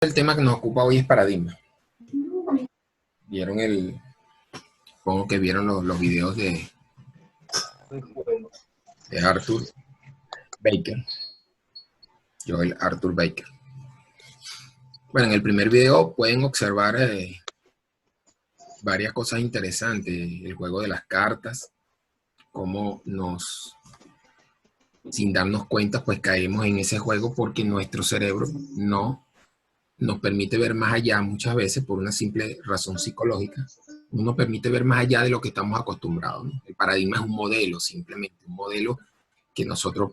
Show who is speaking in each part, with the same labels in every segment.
Speaker 1: El tema que nos ocupa hoy es paradigma. Supongo que vieron los videos de Arthur Baker, Joel Arthur Baker. Bueno, en el primer video pueden observar varias cosas interesantes. El juego de las cartas, cómo sin darnos cuenta, pues caemos en ese juego porque nuestro cerebro no nos permite ver más allá muchas veces por una simple razón psicológica. No nos permite ver más allá de lo que estamos acostumbrados, ¿no? El paradigma es un modelo, simplemente un modelo que nosotros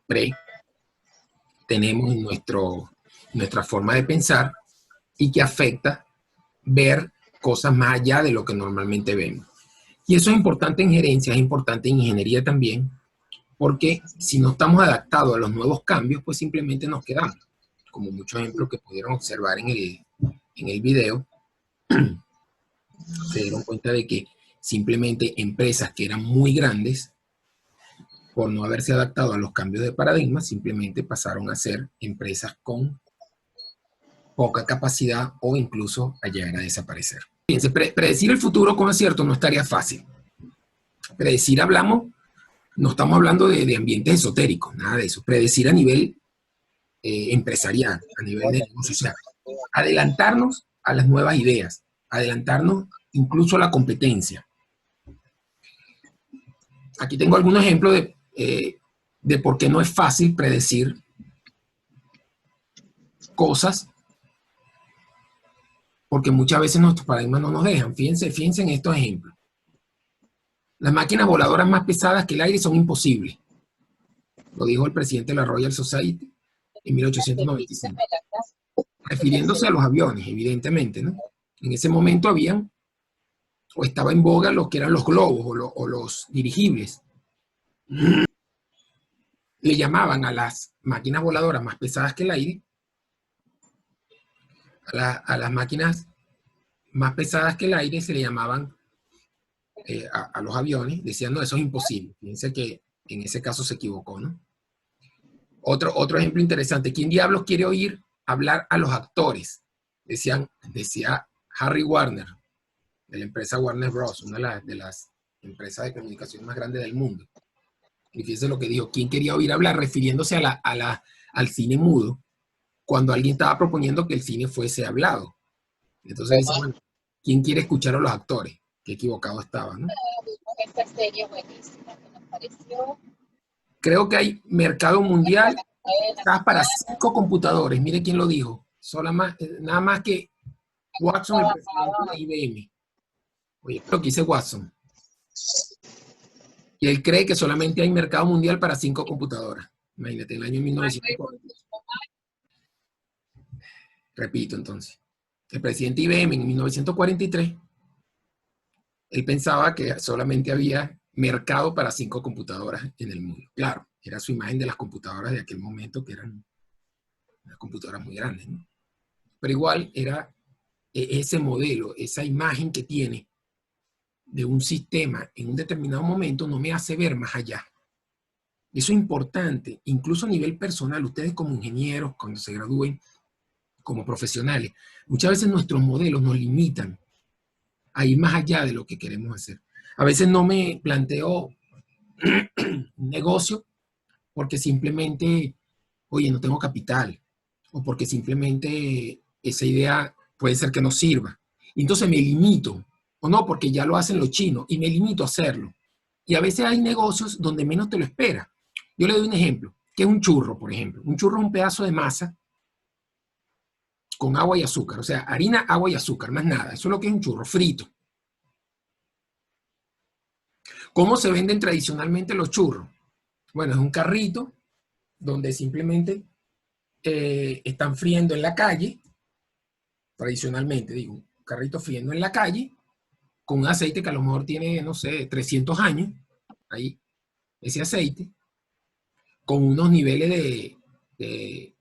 Speaker 1: tenemos en nuestra forma de pensar y que afecta ver cosas más allá de lo que normalmente vemos. Y eso es importante en gerencia, es importante en ingeniería también, porque si no estamos adaptados a los nuevos cambios, pues simplemente nos quedamos. Como muchos ejemplos que pudieron observar en el video, se dieron cuenta de que simplemente empresas que eran muy grandes, por no haberse adaptado a los cambios de paradigma, simplemente pasaron a ser empresas con poca capacidad o incluso a llegar a desaparecer. Fíjense, predecir el futuro con acierto no estaría fácil. Predecir no estamos hablando de ambientes esotéricos, nada de eso. Predecir a nivel empresarial, a nivel de negocio, o sea, adelantarnos a las nuevas ideas, adelantarnos incluso a la competencia. Aquí tengo algunos ejemplos de por qué no es fácil predecir cosas, porque muchas veces nuestros paradigmas no nos dejan. Fíjense en estos ejemplos. Las máquinas voladoras más pesadas que el aire son imposibles. Lo dijo el presidente de la Royal Society en 1895. Refiriéndose a los aviones, evidentemente, ¿no? En ese momento estaba en boga lo que eran los globos o los dirigibles. Le llamaban a las máquinas voladoras más pesadas que el aire, a las máquinas más pesadas que el aire se le llamaban a los aviones, decían, no, eso es imposible. Fíjense que en ese caso se equivocó, ¿no? Otro ejemplo interesante, ¿quién diablos quiere oír hablar a los actores? Decía Harry Warner, de la empresa Warner Bros., una de las empresas de comunicación más grandes del mundo. Y fíjense lo que dijo, ¿quién quería oír hablar? Refiriéndose al cine mudo, cuando alguien estaba proponiendo que el cine fuese hablado. Entonces dice, bueno, ¿quién quiere escuchar a los actores? Qué equivocado estaba, ¿no?
Speaker 2: Esta serie buenísima que nos pareció.
Speaker 1: Creo que hay mercado mundial para 5 computadores. Mire quién lo dijo. Nada más que Watson, el presidente de IBM. Oye, lo que dice Watson. Y él cree que solamente hay mercado mundial para 5 computadoras. Imagínate, en el año 1940. Repito, entonces. El presidente de IBM en 1943, él pensaba que solamente había mercado para 5 computadoras en el mundo. Claro, era su imagen de las computadoras de aquel momento, que eran unas computadoras muy grandes, ¿no? Pero igual era ese modelo, esa imagen que tiene de un sistema en un determinado momento no me hace ver más allá. Eso es importante, incluso a nivel personal. Ustedes como ingenieros, cuando se gradúen, como profesionales, muchas veces nuestros modelos nos limitan a ir más allá de lo que queremos hacer. A veces no me planteo un negocio porque simplemente, oye, no tengo capital, o porque simplemente esa idea puede ser que no sirva. Y entonces me limito, o no, porque ya lo hacen los chinos, y me limito a hacerlo. Y a veces hay negocios donde menos te lo espera. Yo le doy un ejemplo, que es un churro, por ejemplo. Un churro es un pedazo de masa con agua y azúcar, o sea, harina, agua y azúcar, más nada. Eso es lo que es un churro, frito. ¿Cómo se venden tradicionalmente los churros? Bueno, es un carrito donde simplemente están friendo en la calle, tradicionalmente, digo, un carrito friendo en la calle, con un aceite que a lo mejor tiene, no sé, 300 años, ahí, ese aceite, con unos niveles de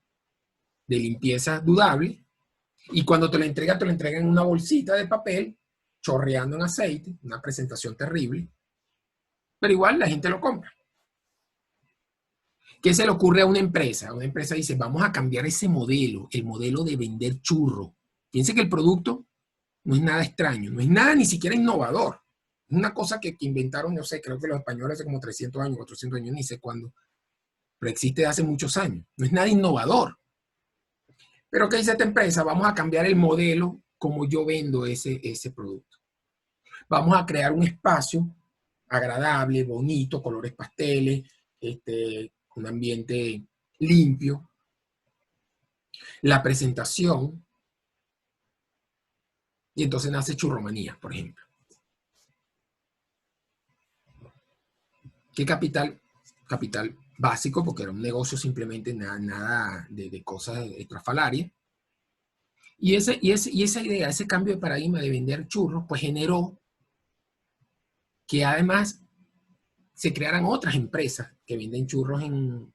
Speaker 1: limpieza dudable, y cuando te lo entregan en una bolsita de papel, chorreando en aceite, una presentación terrible, pero igual la gente lo compra. ¿Qué se le ocurre a una empresa? Una empresa dice, vamos a cambiar ese modelo, el modelo de vender churro. Piense que el producto no es nada extraño, no es nada ni siquiera innovador. Es una cosa que inventaron, no sé, creo que los españoles hace como 300 años, 400 años, ni sé cuándo, pero existe hace muchos años. No es nada innovador. Pero ¿qué dice esta empresa? Vamos a cambiar el modelo como yo vendo ese producto. Vamos a crear un espacio agradable, bonito, colores pasteles, un ambiente limpio. La presentación. Y entonces nace Churromanía, por ejemplo. ¿Qué capital? Capital básico, porque era un negocio simplemente nada de cosas estrafalarias. Y esa idea, ese cambio de paradigma de vender churros, pues generó que además se crearan otras empresas que venden churros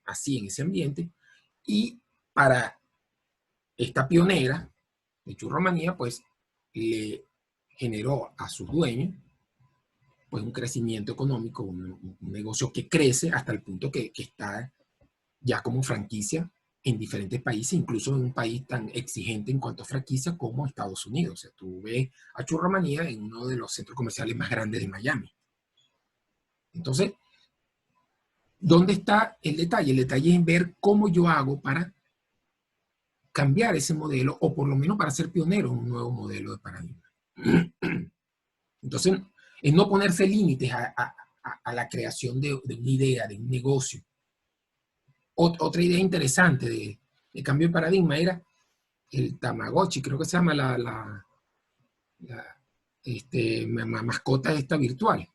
Speaker 1: así en ese ambiente. Y para esta pionera de Churromanía, pues le generó a sus dueños pues un crecimiento económico, un negocio que crece hasta el punto que está ya como franquicia en diferentes países, incluso en un país tan exigente en cuanto a franquicia como Estados Unidos. O sea, tú ves a Churromanía en uno de los centros comerciales más grandes de Miami. Entonces, ¿dónde está el detalle? El detalle es en ver cómo yo hago para cambiar ese modelo, o por lo menos para ser pionero en un nuevo modelo de paradigma. Entonces, es no ponerse límites a la creación de una idea, de un negocio. Otra idea interesante de cambio de paradigma era el Tamagotchi, creo que se llama la mascota esta virtual.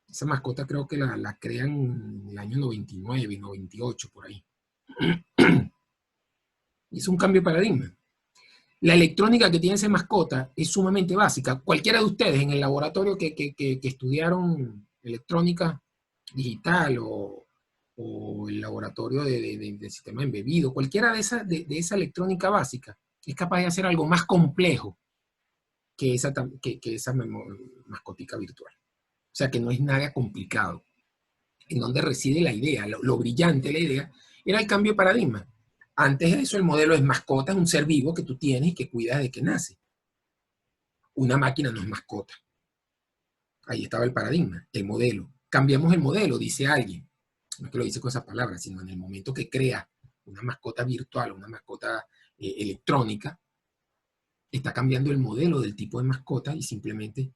Speaker 1: Esa mascota creo que la crean en el año 99, 98, por ahí. Es un cambio de paradigma. La electrónica que tiene esa mascota es sumamente básica. Cualquiera de ustedes en el laboratorio que estudiaron electrónica digital o el laboratorio de sistema embebido, cualquiera de esa electrónica básica es capaz de hacer algo más complejo que esa mascotica virtual. O sea que no es nada complicado. En donde reside la idea, lo brillante de la idea, era el cambio de paradigma. Antes de eso, el modelo es mascota, es un ser vivo que tú tienes y que cuidas de que nace. Una máquina no es mascota. Ahí estaba el paradigma, el modelo. Cambiamos el modelo, dice alguien. No es que lo dice con esas palabras, sino en el momento que crea una mascota virtual, una mascota electrónica, está cambiando el modelo del tipo de mascota y simplemente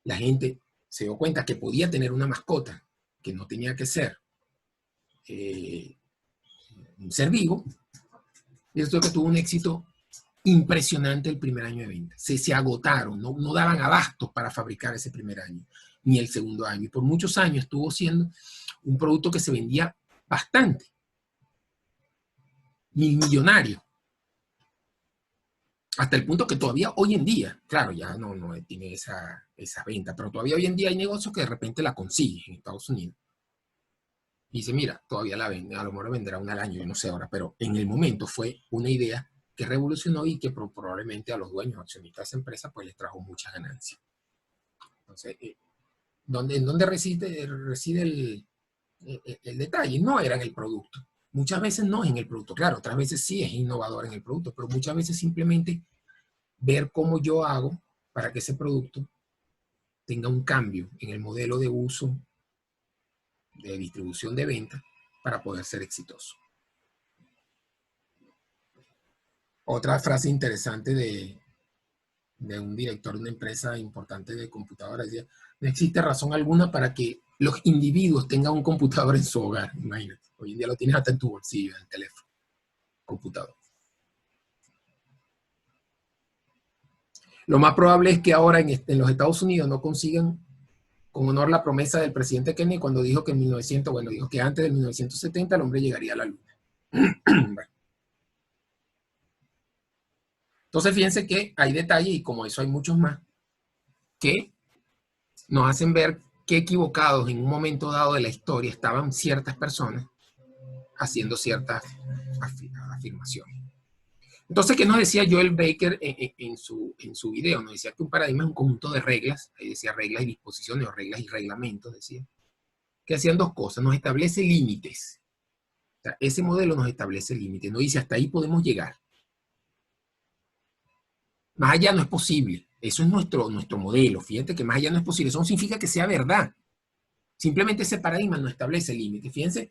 Speaker 1: la gente se dio cuenta que podía tener una mascota, que no tenía que ser un ser vivo, y esto que tuvo un éxito impresionante el primer año de venta. Se agotaron, no daban abastos para fabricar ese primer año, ni el segundo año. Y por muchos años estuvo siendo un producto que se vendía bastante, millonario. Hasta el punto que todavía hoy en día, claro, ya no tiene esa venta, pero todavía hoy en día hay negocios que de repente la consiguen en Estados Unidos. Y dice, mira, todavía la vende, a lo mejor venderá una al año, yo no sé ahora, pero en el momento fue una idea que revolucionó y que probablemente a los dueños accionistas de esa empresa pues les trajo muchas ganancias. Entonces, ¿en dónde reside el detalle? No era en el producto. Muchas veces no es en el producto. Claro, otras veces sí es innovador en el producto, pero muchas veces simplemente ver cómo yo hago para que ese producto tenga un cambio en el modelo de uso, de distribución, de venta, para poder ser exitoso. Otra frase interesante de un director de una empresa importante de computadoras decía, no existe razón alguna para que los individuos tengan un computador en su hogar. Imagínate, hoy en día lo tienes hasta en tu bolsillo, en el teléfono, computador. Lo más probable es que ahora en los Estados Unidos no consigan con honor la promesa del presidente Kennedy cuando dijo que dijo que antes de 1970 el hombre llegaría a la luna. Bueno. Entonces fíjense que hay detalles, y como eso hay muchos más, que nos hacen ver qué equivocados en un momento dado de la historia estaban ciertas personas haciendo ciertas afirmaciones. Entonces, ¿qué nos decía Joel Baker en su video? Nos decía que un paradigma es un conjunto de reglas, ahí decía reglas y disposiciones, o reglas y reglamentos, decía, que hacían dos cosas, nos establece límites. O sea, ese modelo nos establece límites, nos dice hasta ahí podemos llegar. Más allá no es posible. Eso es nuestro modelo. Fíjate que más allá no es posible. Eso no significa que sea verdad. Simplemente ese paradigma no establece límites. Fíjense,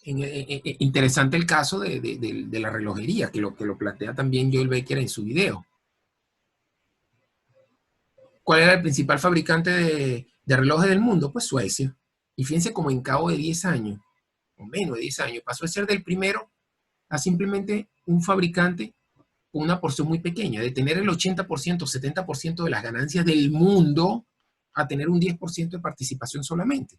Speaker 1: interesante el caso de la relojería, que lo plantea también Joel Becker en su video. ¿Cuál era el principal fabricante de relojes del mundo? Pues Suecia. Y fíjense como en cabo de 10 años, o menos de 10 años, pasó de ser del primero a simplemente un fabricante con una porción muy pequeña, de tener el 80%, 70% de las ganancias del mundo a tener un 10% de participación solamente.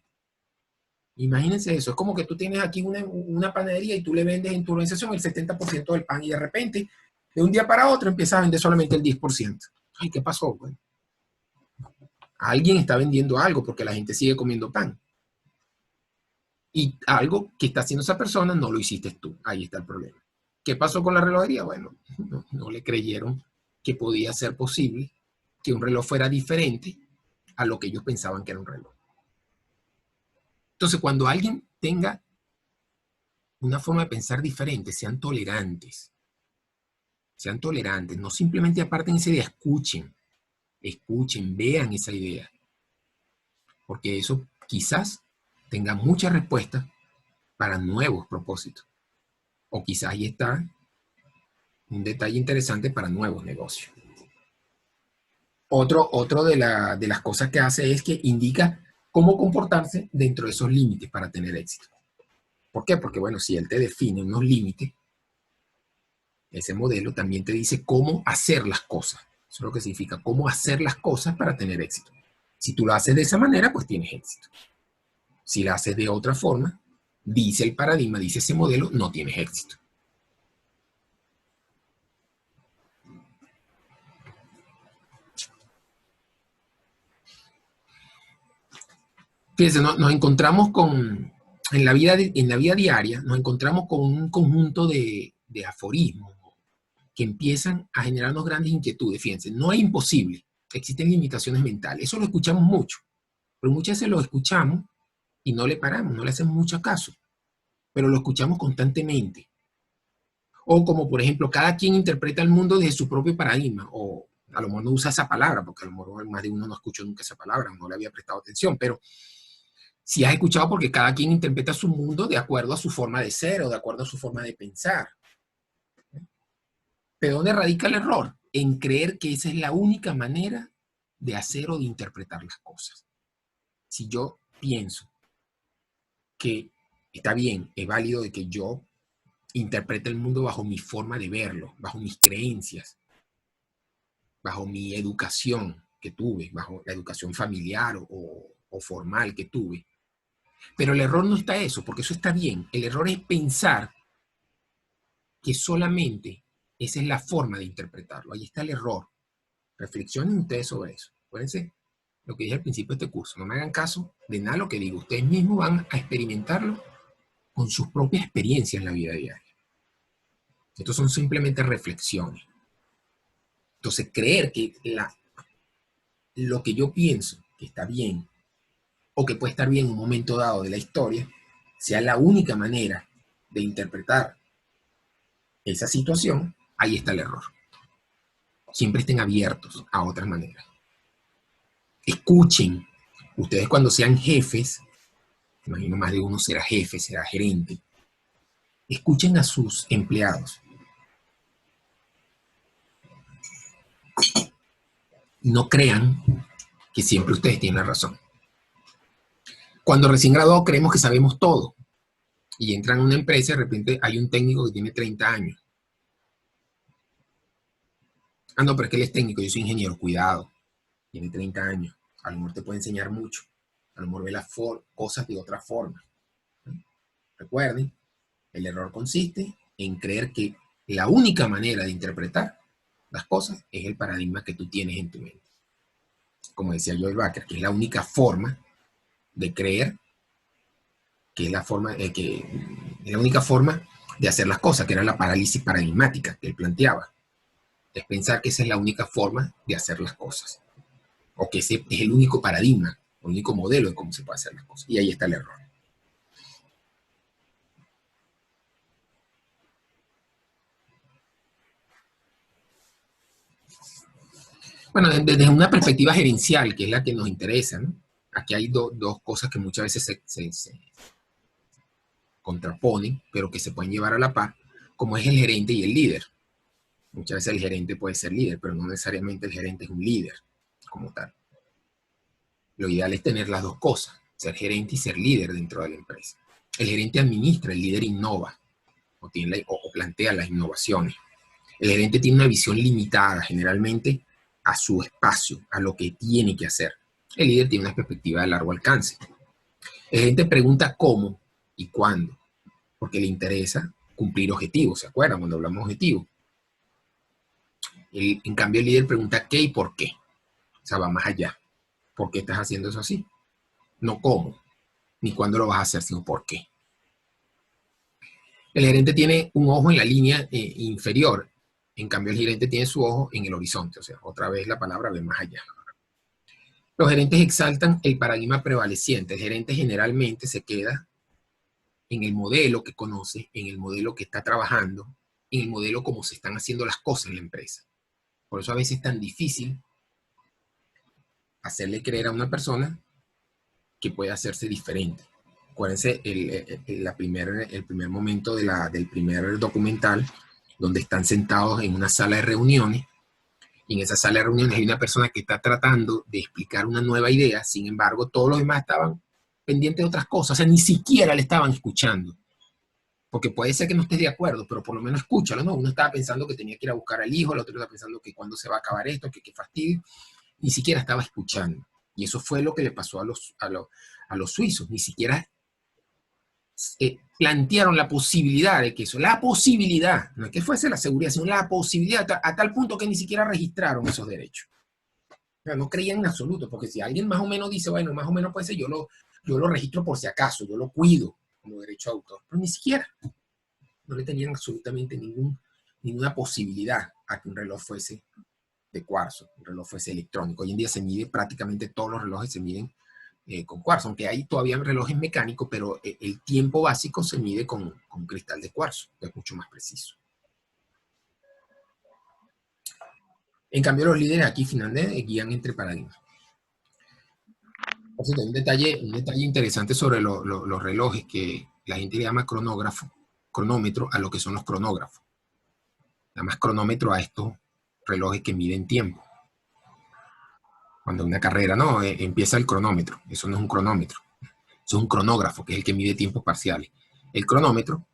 Speaker 1: Imagínense eso, es como que tú tienes aquí una panadería y tú le vendes en tu organización el 70% del pan y de repente, de un día para otro, empiezas a vender solamente el 10%. Ay, ¿qué pasó? Bueno, alguien está vendiendo algo porque la gente sigue comiendo pan. Y algo que está haciendo esa persona no lo hiciste tú. Ahí está el problema. ¿Qué pasó con la relojería? Bueno, no le creyeron que podía ser posible que un reloj fuera diferente a lo que ellos pensaban que era un reloj. Entonces, cuando alguien tenga una forma de pensar diferente, sean tolerantes, no simplemente aparten esa idea, escuchen, vean esa idea, porque eso quizás tenga muchas respuestas para nuevos propósitos, o quizás ahí está un detalle interesante para nuevos negocios. Otro de las cosas que hace es que indica cómo comportarse dentro de esos límites para tener éxito. ¿Por qué? Porque, bueno, si él te define unos límites, ese modelo también te dice cómo hacer las cosas. Eso es lo que significa, cómo hacer las cosas para tener éxito. Si tú lo haces de esa manera, pues tienes éxito. Si lo haces de otra forma, dice el paradigma, dice ese modelo, no tienes éxito. Fíjense, nos encontramos en la vida diaria, nos encontramos con un conjunto de aforismos que empiezan a generarnos grandes inquietudes. Fíjense, no es imposible, existen limitaciones mentales. Eso lo escuchamos mucho, pero muchas veces lo escuchamos y no le paramos, no le hacemos mucho caso, pero lo escuchamos constantemente. O como, por ejemplo, cada quien interpreta el mundo desde su propio paradigma, o a lo mejor no usa esa palabra, porque a lo mejor más de uno no escuchó nunca esa palabra, no le había prestado atención, pero sí has escuchado porque cada quien interpreta su mundo de acuerdo a su forma de ser o de acuerdo a su forma de pensar. ¿Pero dónde radica el error? En creer que esa es la única manera de hacer o de interpretar las cosas. Si yo pienso que está bien, es válido de que yo interprete el mundo bajo mi forma de verlo, bajo mis creencias, bajo mi educación que tuve, bajo la educación familiar o formal que tuve. Pero el error no está eso, porque eso está bien. El error es pensar que solamente esa es la forma de interpretarlo. Ahí está el error. Reflexionen ustedes sobre eso. Acuérdense lo que dije al principio de este curso. No me hagan caso de nada lo que digo. Ustedes mismos van a experimentarlo con sus propias experiencias en la vida diaria. Estos son simplemente reflexiones. Entonces, creer que lo que yo pienso que está bien o que puede estar bien en un momento dado de la historia sea la única manera de interpretar esa situación, ahí está el error. Siempre estén abiertos a otras maneras. Escuchen. Ustedes cuando sean jefes, imagino más de uno será jefe, será gerente, escuchen a sus empleados. No crean que siempre ustedes tienen la razón. Cuando recién graduados creemos que sabemos todo y entran a una empresa y de repente hay un técnico que tiene 30 años. Ah, no, pero es que él es técnico, yo soy ingeniero, cuidado, tiene 30 años, a lo mejor te puede enseñar mucho, a lo mejor ve las cosas de otra forma. Recuerden, el error consiste en creer que la única manera de interpretar las cosas es el paradigma que tú tienes en tu mente. Como decía Joel Baker, que es la única forma de creer, que es la forma que es la única forma de hacer las cosas, que era la parálisis paradigmática que él planteaba. Es pensar que esa es la única forma de hacer las cosas, o que ese es el único paradigma, el único modelo de cómo se puede hacer las cosas. Y ahí está el error. Bueno, desde una perspectiva gerencial, que es la que nos interesa, ¿no? Aquí hay dos cosas que muchas veces se contraponen, pero que se pueden llevar a la par, como es el gerente y el líder. Muchas veces el gerente puede ser líder, pero no necesariamente el gerente es un líder como tal. Lo ideal es tener las dos cosas, ser gerente y ser líder dentro de la empresa. El gerente administra, el líder innova o plantea las innovaciones. El gerente tiene una visión limitada, generalmente, a su espacio, a lo que tiene que hacer. El líder tiene una perspectiva de largo alcance. El gerente pregunta cómo y cuándo, porque le interesa cumplir objetivos. ¿Se acuerdan cuando hablamos de objetivos? En cambio, el líder pregunta qué y por qué. O sea, va más allá. ¿Por qué estás haciendo eso así? No cómo, ni cuándo lo vas a hacer, sino por qué. El gerente tiene un ojo en la línea inferior. En cambio, el gerente tiene su ojo en el horizonte. O sea, otra vez la palabra ve más allá. Los gerentes exaltan el paradigma prevaleciente. El gerente generalmente se queda en el modelo que conoce, en el modelo que está trabajando, en el modelo como se están haciendo las cosas en la empresa. Por eso a veces es tan difícil hacerle creer a una persona que puede hacerse diferente. Acuérdense el primer momento del primer documental, donde están sentados en una sala de reuniones, y en esa sala de reuniones hay una persona que está tratando de explicar una nueva idea, sin embargo, todos los demás estaban pendientes de otras cosas, o sea, ni siquiera le estaban escuchando. Porque puede ser que no estés de acuerdo, pero por lo menos escúchalo, ¿no? Uno estaba pensando que tenía que ir a buscar al hijo, el otro estaba pensando que cuándo se va a acabar esto, que qué fastidio, ni siquiera estaba escuchando. Y eso fue lo que le pasó a los suizos, ni siquiera plantearon la posibilidad de que eso, la posibilidad, no es que fuese la seguridad, sino la posibilidad, a tal punto que ni siquiera registraron esos derechos. O sea, no creían en absoluto, porque si alguien más o menos dice, bueno, más o menos puede ser, yo lo registro por si acaso, yo lo cuido como derecho de autor, pero ni siquiera, no le tenían absolutamente ninguna posibilidad a que un reloj fuese de cuarzo, un reloj fuese electrónico. Hoy en día se mide, prácticamente todos los relojes se miden con cuarzo, aunque hay todavía relojes mecánicos, pero el tiempo básico se mide con cristal de cuarzo, que es mucho más preciso. En cambio, los líderes aquí finalmente guían entre paradigmas. Por cierto, un detalle interesante sobre los relojes que la gente le llama cronómetro a lo que son los cronógrafos. Llamas cronómetro a estos relojes que miden tiempo. Cuando una carrera, no, empieza el cronómetro. Eso no es un cronómetro. Eso es un cronógrafo, que es el que mide tiempos parciales. El cronómetro,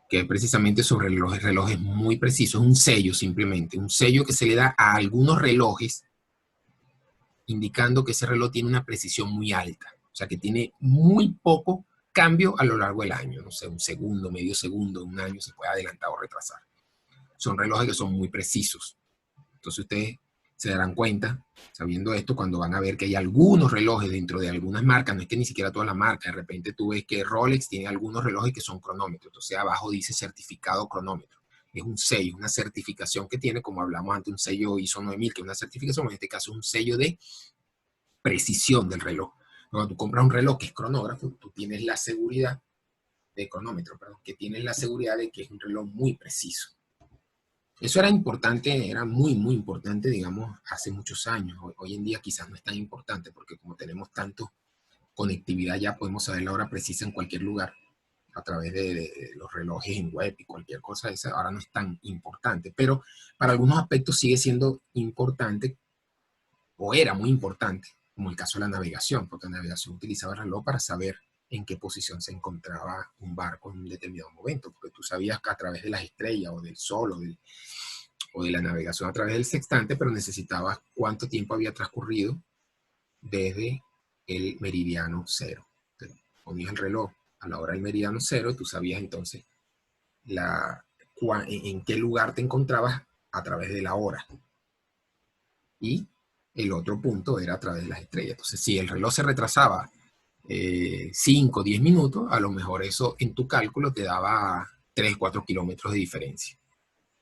Speaker 1: que es precisamente sobre relojes muy precisos, es un sello simplemente. Un sello que se le da a algunos relojes, indicando que ese reloj tiene una precisión muy alta. O sea, que tiene muy poco cambio a lo largo del año. No sé, un segundo, medio segundo, un año se puede adelantar o retrasar. Son relojes que son muy precisos. Entonces ustedes se darán cuenta, sabiendo esto, cuando van a ver que hay algunos relojes dentro de algunas marcas, no es que ni siquiera todas las marcas, de repente tú ves que Rolex tiene algunos relojes que son cronómetros, entonces abajo dice certificado cronómetro. Es un sello, una certificación que tiene, como hablamos antes, un sello ISO 9000, que es una certificación, en este caso un sello de precisión del reloj. Cuando tú compras un reloj que es cronógrafo, tú tienes la seguridad de cronómetro, perdón, que tienes la seguridad de que es un reloj muy preciso. Eso era importante, era muy, muy importante, digamos, hace muchos años. Hoy en día quizás no es tan importante porque como tenemos tanto conectividad ya podemos saber la hora precisa en cualquier lugar a través de los relojes en web y cualquier cosa esa. Ahora no es tan importante, pero para algunos aspectos sigue siendo importante o era muy importante, como el caso de la navegación, porque la navegación utilizaba el reloj para saber en qué posición se encontraba un barco en un determinado momento, porque tú sabías que a través de las estrellas o del sol o de la navegación a través del sextante, pero necesitabas cuánto tiempo había transcurrido desde el meridiano cero. Entonces, ponías el reloj a la hora del meridiano cero y tú sabías entonces en qué lugar te encontrabas a través de la hora. Y el otro punto era a través de las estrellas. Entonces, si el reloj se retrasaba 5 o 10 minutos, a lo mejor eso en tu cálculo te daba 3 4 kilómetros de diferencia.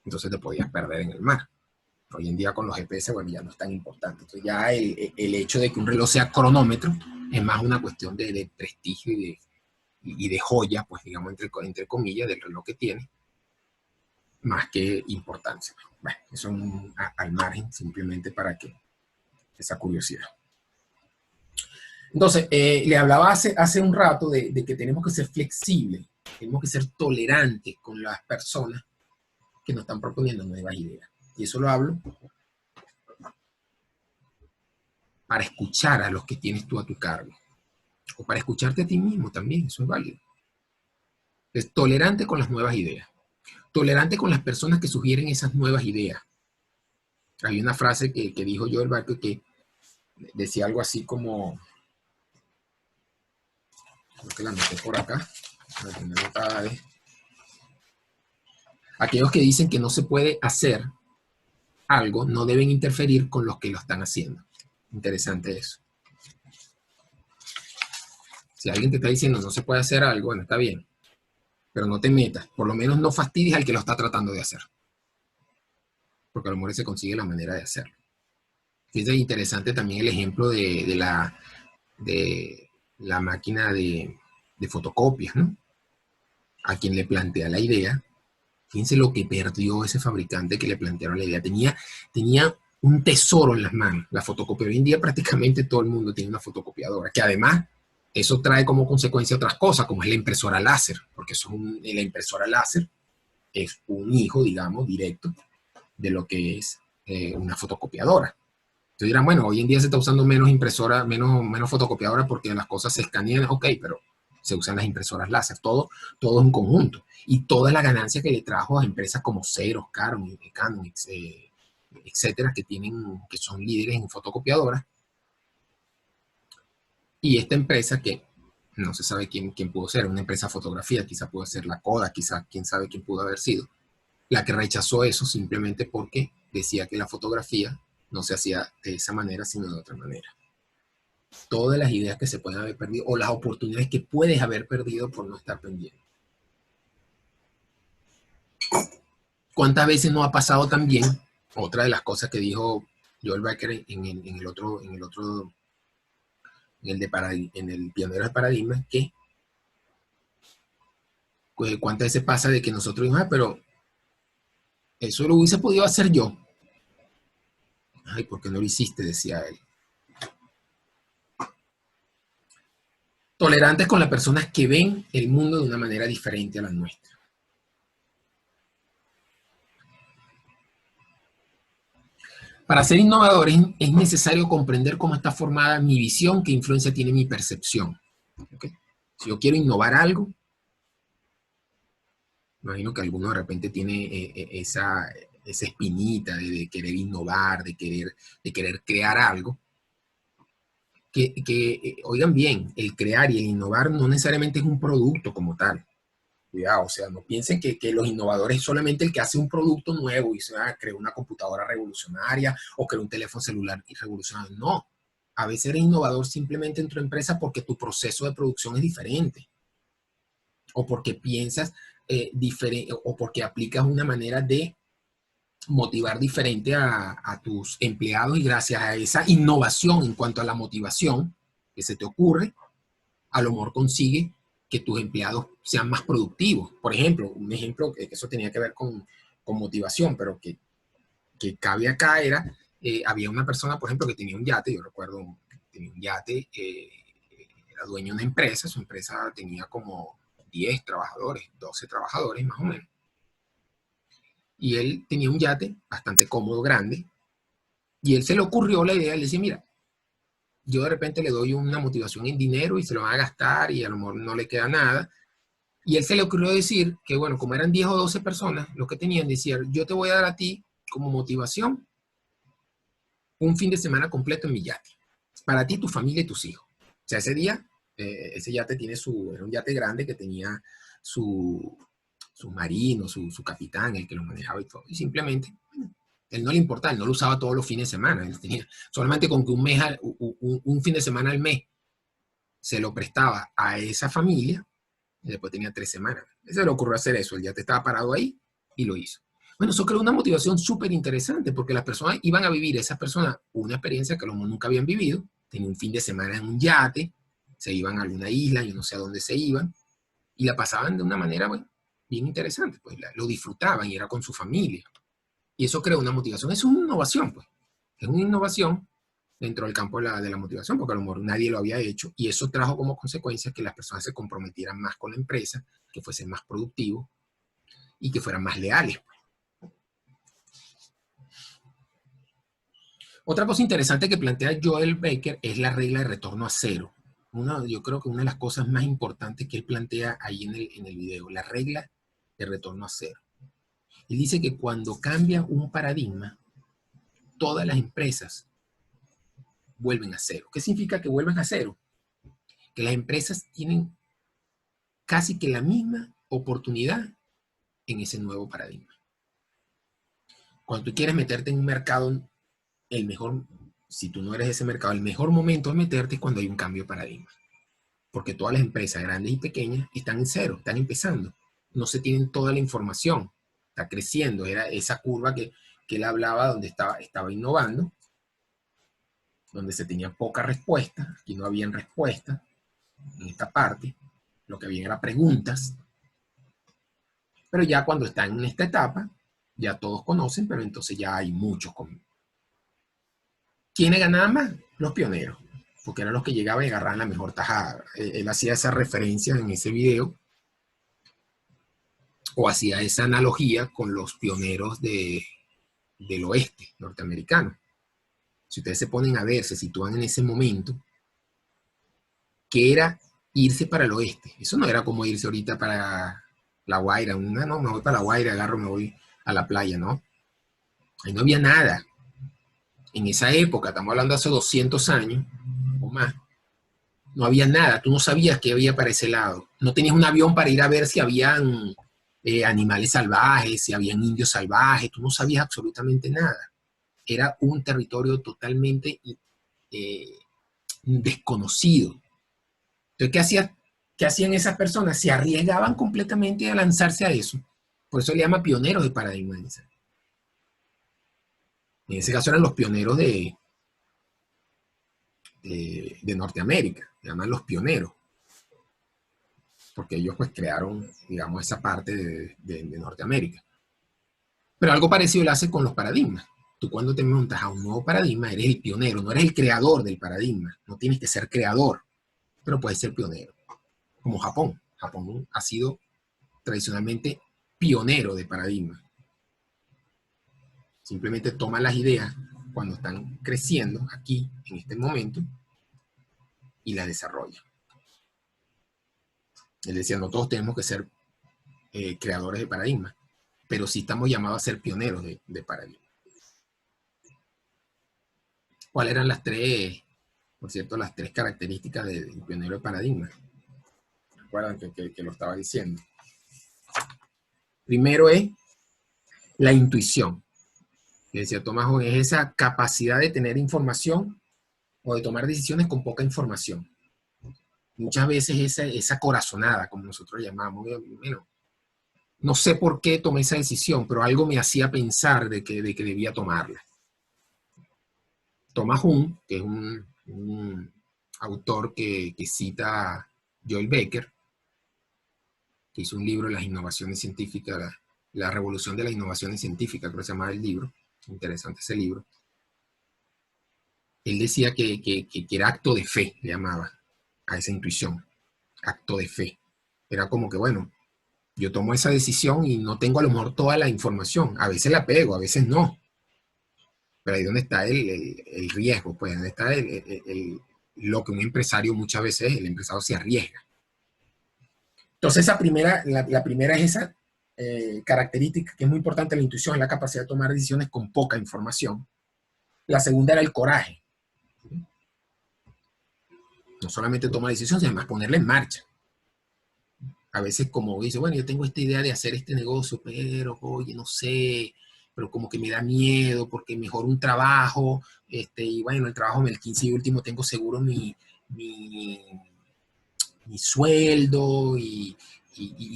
Speaker 1: Entonces te podías perder en el mar. Hoy en día con los GPS, bueno, ya no es tan importante. Entonces ya el hecho de que un reloj sea cronómetro es más una cuestión de prestigio y de joya, pues digamos, entre comillas, del reloj que tiene, más que importancia. Bueno, eso al margen, simplemente para que esa curiosidad. Entonces, le hablaba hace un rato de que tenemos que ser flexibles, tenemos que ser tolerantes con las personas que nos están proponiendo nuevas ideas. Y eso lo hablo para escuchar a los que tienes tú a tu cargo. O para escucharte a ti mismo también, eso es válido. Es tolerante con las nuevas ideas. Tolerante con las personas que sugieren esas nuevas ideas. Hay una frase que dijo Joel Barker que decía algo así como, creo que la anoté por acá, aquellos que dicen que no se puede hacer algo no deben interferir con los que lo están haciendo. Interesante eso. Si alguien te está diciendo no se puede hacer algo, bueno, está bien, pero no te metas, por lo menos no fastidies al que lo está tratando de hacer, porque a lo mejor se consigue la manera de hacerlo. Es interesante también el ejemplo de la máquina de fotocopias, ¿no? A quien le plantea la idea, fíjense lo que perdió ese fabricante que le plantearon la idea. Tenía un tesoro en las manos, la fotocopia. Hoy en día prácticamente todo el mundo tiene una fotocopiadora, que además eso trae como consecuencia otras cosas, como es la impresora láser, porque la impresora láser es un hijo, digamos, directo de lo que es una fotocopiadora. Entonces dirán, bueno, hoy en día se está usando menos impresora, menos fotocopiadora porque las cosas se escanean, ok, pero se usan las impresoras láser, todo es un conjunto. Y toda la ganancia que le trajo a empresas como Xerox, Canon, etcétera, que son líderes en fotocopiadoras. Y esta empresa que no se sabe quién pudo ser, una empresa de fotografía, quizá pudo ser la Kodak, quizá quién sabe quién pudo haber sido, la que rechazó eso simplemente porque decía que la fotografía no se hacía de esa manera, sino de otra manera. Todas las ideas que se pueden haber perdido o las oportunidades que puedes haber perdido por no estar pendiente. ¿Cuántas veces no ha pasado también? Otra de las cosas que dijo Joel Becker en el Pionero de Paradigmas, que cuántas veces pasa de que nosotros dijimos, pero eso lo hubiese podido hacer yo. Ay, ¿por qué no lo hiciste? Decía él. Tolerantes con las personas que ven el mundo de una manera diferente a la nuestra. Para ser innovadores es necesario comprender cómo está formada mi visión, qué influencia tiene mi percepción. ¿Okay? Si yo quiero innovar algo, imagino que alguno de repente tiene esa espinita de querer innovar, de querer crear algo. Oigan bien, el crear y el innovar no necesariamente es un producto como tal. Cuidado, o sea, no piensen que los innovadores es solamente el que hace un producto nuevo y se crea una computadora revolucionaria o crea un teléfono celular revolucionario. No, a veces eres innovador simplemente en tu empresa porque tu proceso de producción es diferente o porque piensas diferente o porque aplicas una manera de motivar diferente a tus empleados y gracias a esa innovación en cuanto a la motivación que se te ocurre, a lo mejor consigue que tus empleados sean más productivos. Por ejemplo, un ejemplo que eso tenía que ver con motivación, pero que cabe acá era, había una persona, por ejemplo, que tenía un yate, yo recuerdo, tenía un yate, era dueño de una empresa, su empresa tenía como 10 trabajadores, 12 trabajadores más o menos. Y él tenía un yate bastante cómodo, grande, y él se le ocurrió la idea, le decía, mira, yo de repente le doy una motivación en dinero y se lo van a gastar y a lo mejor no le queda nada. Y él se le ocurrió decir que, bueno, como eran 10 o 12 personas, los que tenían, decía, yo te voy a dar a ti como motivación un fin de semana completo en mi yate. Para ti, tu familia y tus hijos. O sea, ese día, ese yate era un yate grande que tenía su marino, su capitán, el que lo manejaba y todo. Y simplemente, él no le importaba, él no lo usaba todos los fines de semana. Él tenía solamente con que un fin de semana al mes se lo prestaba a esa familia y después tenía 3 semanas. Se le ocurrió hacer eso, el yate estaba parado ahí y lo hizo. Bueno, eso creó una motivación súper interesante porque las personas iban a vivir, esas personas, una experiencia que nunca habían vivido, tenían un fin de semana en un yate, se iban a alguna isla, yo no sé a dónde se iban, y la pasaban de una manera, bueno, bien interesante, pues lo disfrutaban y era con su familia. Y eso creó una motivación. Es una innovación, pues. Es una innovación dentro del campo de la motivación, porque a lo mejor nadie lo había hecho, y eso trajo como consecuencia que las personas se comprometieran más con la empresa, que fuesen más productivos y que fueran más leales. Otra cosa interesante que plantea Joel Baker es la regla de retorno a cero. Yo creo que una de las cosas más importantes que él plantea ahí en el video, la regla de retorno a cero. Él dice que cuando cambia un paradigma, todas las empresas vuelven a cero. ¿Qué significa que vuelven a cero? Que las empresas tienen casi que la misma oportunidad en ese nuevo paradigma. Cuando tú quieres meterte en un mercado, el mejor, si tú no eres ese mercado, el mejor momento de meterte es cuando hay un cambio de paradigma. Porque todas las empresas, grandes y pequeñas, están en cero, están empezando. No se tienen toda la información, está creciendo. Era esa curva que él hablaba donde estaba innovando, donde se tenía poca respuesta, aquí no habían respuesta en esta parte, lo que había era preguntas, pero ya cuando están en esta etapa, ya todos conocen, pero entonces ya hay muchos. ¿Quiénes ganaban más? Los pioneros, porque eran los que llegaban y agarraban la mejor tajada. Él hacía esa referencia en ese video, o hacía esa analogía con los pioneros del oeste norteamericano. Si ustedes se ponen a ver, se sitúan en ese momento, que era irse para el oeste. Eso no era como irse ahorita para La Guaira. No, me voy para La Guaira, agarro, me voy a la playa, ¿no? Ahí no había nada. En esa época, estamos hablando de hace 200 años o más, no había nada. Tú no sabías qué había para ese lado. No tenías un avión para ir a ver si habían animales salvajes, si habían indios salvajes. Tú no sabías absolutamente nada. Era un territorio totalmente desconocido. Entonces, ¿qué hacían esas personas? Se arriesgaban completamente a lanzarse a eso. Por eso le llama pioneros de paradigma. En ese caso eran los pioneros de Norteamérica, se llaman los pioneros, porque ellos pues crearon, digamos, esa parte de Norteamérica. Pero algo parecido lo hace con los paradigmas. Tú cuando te montas a un nuevo paradigma eres el pionero, no eres el creador del paradigma. No tienes que ser creador, pero puedes ser pionero. Como Japón. Japón ha sido tradicionalmente pionero de paradigma. Simplemente toma las ideas cuando están creciendo aquí, en este momento, y las desarrolla. Él decía, no todos tenemos que ser creadores de paradigmas, pero sí estamos llamados a ser pioneros de paradigmas. ¿Cuáles eran las tres, por cierto, las tres características del pionero de paradigma? Recuerdan que lo estaba diciendo. Primero es la intuición. Que decía Thomas Hobbes, es esa capacidad de tener información o de tomar decisiones con poca información. Muchas veces esa corazonada, como nosotros llamamos, bueno, no sé por qué tomé esa decisión, pero algo me hacía pensar de que debía tomarla. Thomas Hobbes, que es un autor que cita a Joel Baker, que hizo un libro de las innovaciones científicas, la revolución de las innovaciones científicas, creo que se llamaba el libro, interesante ese libro. Él decía que era acto de fe, le llamaba a esa intuición, acto de fe. Era como que, bueno, yo tomo esa decisión y no tengo a lo mejor toda la información. A veces la pego, a veces no. Pero ahí es donde está el riesgo, pues, donde está lo que un empresario muchas veces, el empresario se arriesga. Entonces, la primera es esa característica que es muy importante, la intuición, es la capacidad de tomar decisiones con poca información. La segunda era el coraje. No solamente tomar decisiones, sino además ponerla en marcha. A veces como dice, bueno, yo tengo esta idea de hacer este negocio, pero, oye, no sé, pero como que me da miedo porque mejor un trabajo, y bueno, el trabajo, el 15 y último, tengo seguro mi sueldo y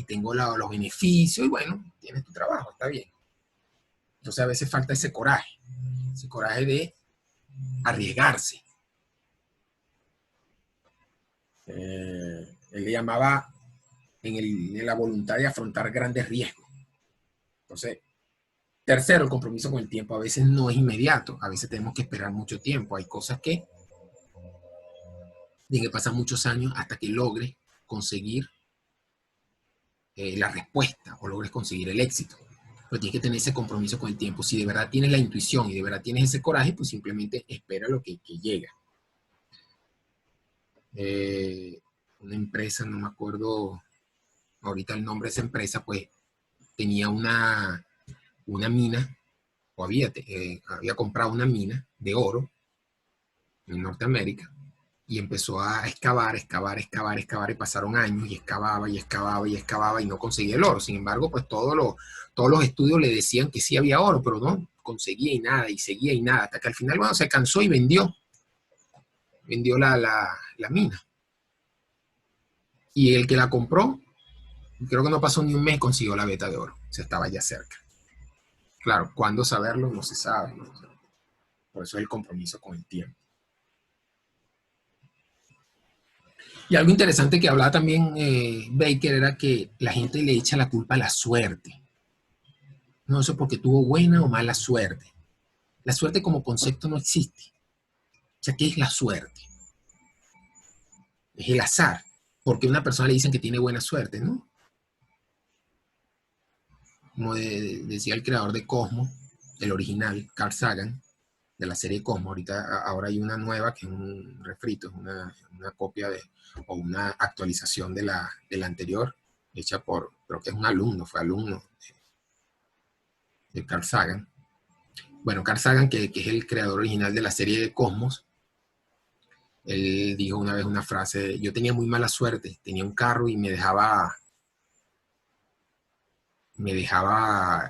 Speaker 1: tengo los beneficios, y bueno, tienes tu trabajo, está bien. Entonces a veces falta ese coraje de arriesgarse. Él le llamaba en la voluntad de afrontar grandes riesgos. Entonces, Tercero, el compromiso con el tiempo. A veces no es inmediato, a veces tenemos que esperar mucho tiempo. Hay cosas que tienen que pasar muchos años hasta que logres conseguir la respuesta o logres conseguir el éxito. Pero tienes que tener ese compromiso con el tiempo. Si de verdad tienes la intuición y de verdad tienes ese coraje, pues simplemente espera lo que llega. Una empresa, no me acuerdo ahorita el nombre de esa empresa, pues tenía una mina, o había comprado una mina de oro en Norteamérica, y empezó a excavar, y pasaron años y excavaba y excavaba y excavaba y no conseguía el oro. Sin embargo, pues todos los estudios le decían que sí había oro, pero no conseguía y nada, y seguía y nada, hasta que al final, bueno, se cansó y vendió la mina. Y el que la compró, creo que no pasó ni un mes, consiguió la veta de oro, o sea, estaba ya cerca. Claro, ¿cuándo saberlo? No se sabe, ¿no? Por eso es el compromiso con el tiempo. Y algo interesante que hablaba también Baker era que la gente le echa la culpa a la suerte. No, eso porque tuvo buena o mala suerte. La suerte como concepto no existe. O sea, ¿qué es la suerte? Es el azar. Porque a una persona le dicen que tiene buena suerte, ¿no? Como decía el creador de Cosmos, el original, Carl Sagan, de la serie Cosmos. Ahora hay una nueva que es un refrito, es una copia o una actualización de la anterior, hecha por, creo que es un alumno, fue alumno de Carl Sagan. Bueno, Carl Sagan, que es el creador original de la serie de Cosmos, él dijo una vez una frase: yo tenía muy mala suerte, tenía un carro y me dejaba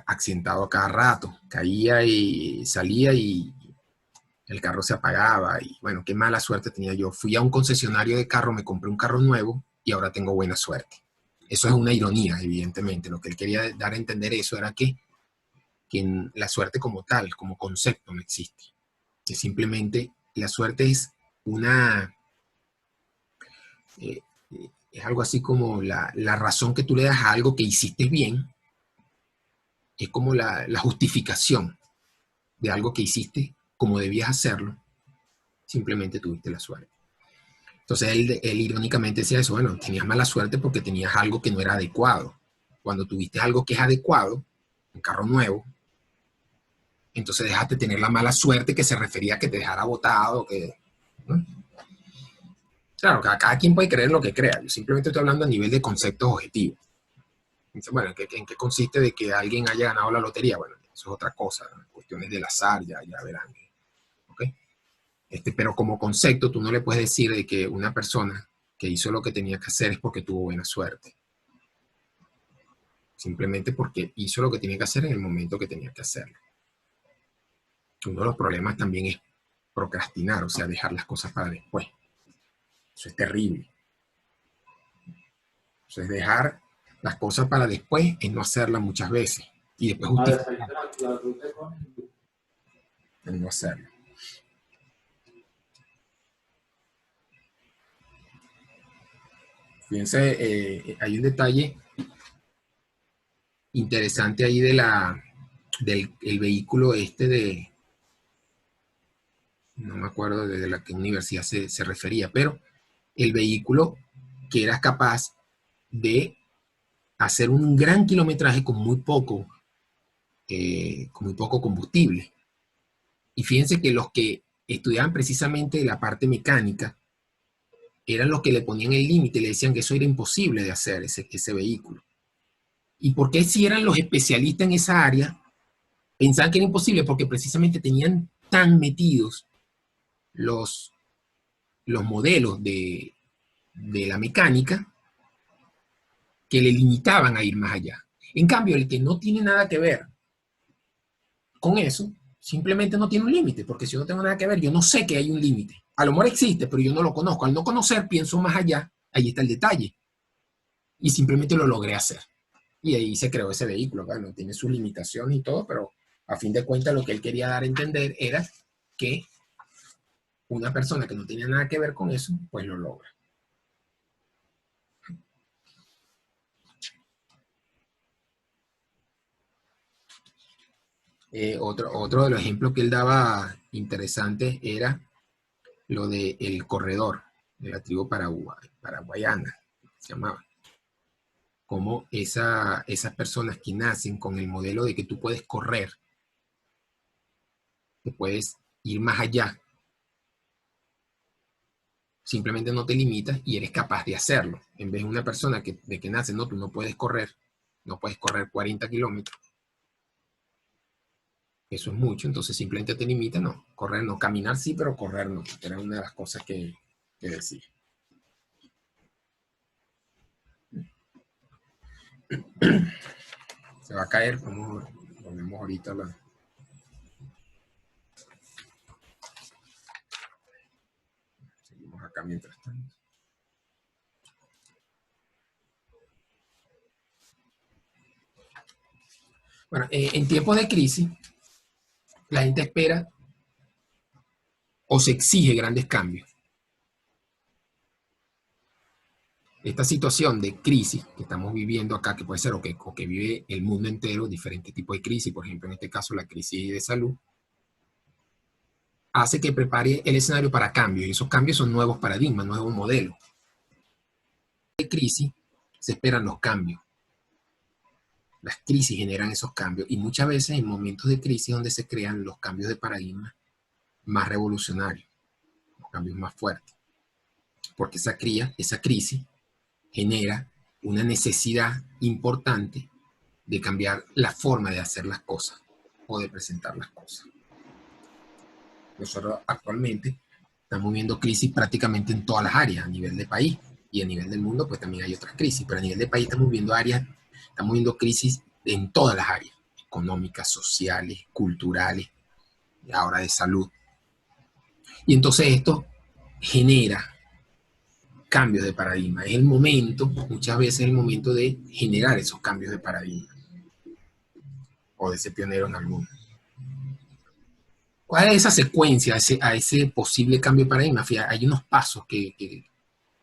Speaker 1: accidentado a cada rato, caía y salía y el carro se apagaba, y bueno, qué mala suerte tenía yo. Fui a un concesionario de carro, me compré un carro nuevo y ahora tengo buena suerte. Eso es una ironía, evidentemente. Lo que él quería dar a entender eso era que la suerte como tal, como concepto, no existe. Que simplemente la suerte es eh, es algo así como la razón que tú le das a algo que hiciste bien, es como la justificación de algo que hiciste como debías hacerlo, simplemente tuviste la suerte. Entonces él irónicamente decía eso: bueno, tenías mala suerte porque tenías algo que no era adecuado. Cuando tuviste algo que es adecuado, un carro nuevo, entonces dejaste de tener la mala suerte que se refería a que te dejara botado, ¿no? Claro, cada quien puede creer lo que crea. Yo simplemente estoy hablando a nivel de conceptos objetivos. Bueno, ¿en qué consiste de que alguien haya ganado la lotería? Bueno, eso es otra cosa, ¿no? Cuestiones del azar, ya verán. ¿Okay? Pero como concepto, tú no le puedes decir de que una persona que hizo lo que tenía que hacer es porque tuvo buena suerte. Simplemente porque hizo lo que tenía que hacer en el momento que tenía que hacerlo. Uno de los problemas también es procrastinar, o sea, dejar las cosas para después. Eso es terrible. Eso es dejar las cosas para después, es no hacerlas muchas veces. Y después justificar el no hacerlo. Fíjense, hay un detalle interesante ahí del el vehículo no me acuerdo de la que universidad se refería, pero el vehículo que era capaz de hacer un gran kilometraje con muy poco combustible. Y fíjense que los que estudiaban precisamente la parte mecánica eran los que le ponían el límite, le decían que eso era imposible de hacer, ese vehículo. ¿Y por qué si eran los especialistas en esa área pensaban que era imposible? Porque precisamente tenían tan metidos los modelos de la mecánica que le limitaban a ir más allá. En cambio, el que no tiene nada que ver con eso, simplemente no tiene un límite, porque si yo no tengo nada que ver, yo no sé que hay un límite. A lo mejor existe, pero yo no lo conozco. Al no conocer, pienso más allá, ahí está el detalle. Y simplemente lo logré hacer. Y ahí se creó ese vehículo. Bueno, tiene sus limitaciones y todo, pero a fin de cuentas lo que él quería dar a entender era que una persona que no tenía nada que ver con eso, pues lo logra. Otro de los ejemplos que él daba interesante era lo del corredor de la tribu paraguayana, se llamaba. Como esas personas que nacen con el modelo de que tú puedes correr, que puedes ir más allá, simplemente no te limitas y eres capaz de hacerlo. En vez de una persona de que nace, no, tú no puedes correr 40 kilómetros. Eso es mucho, entonces simplemente te limita, no, correr no, caminar sí, pero correr no. Era una de las cosas que decía. Se va a caer, volvemos ahorita a la... Seguimos acá mientras tanto. Bueno, en tiempos de crisis, la gente espera o se exige grandes cambios. Esta situación de crisis que estamos viviendo acá, que puede ser o que vive el mundo entero, diferentes tipos de crisis, por ejemplo, en este caso la crisis de salud, hace que prepare el escenario para cambios, y esos cambios son nuevos paradigmas, nuevos modelos. De crisis se esperan los cambios. Las crisis generan esos cambios, y muchas veces en momentos de crisis donde se crean los cambios de paradigma más revolucionarios, los cambios más fuertes, porque esa crisis genera una necesidad importante de cambiar la forma de hacer las cosas o de presentar las cosas. Nosotros actualmente estamos viendo crisis prácticamente en todas las áreas, a nivel de país, y a nivel del mundo pues también hay otras crisis, pero a nivel de país estamos viendo crisis en todas las áreas, económicas, sociales, culturales, ahora de salud. Y entonces esto genera cambios de paradigma. Es el momento, muchas veces es el momento de generar esos cambios de paradigma. O de ser pionero en alguno. ¿Cuál es esa secuencia a ese posible cambio de paradigma? Fíjate, hay unos pasos que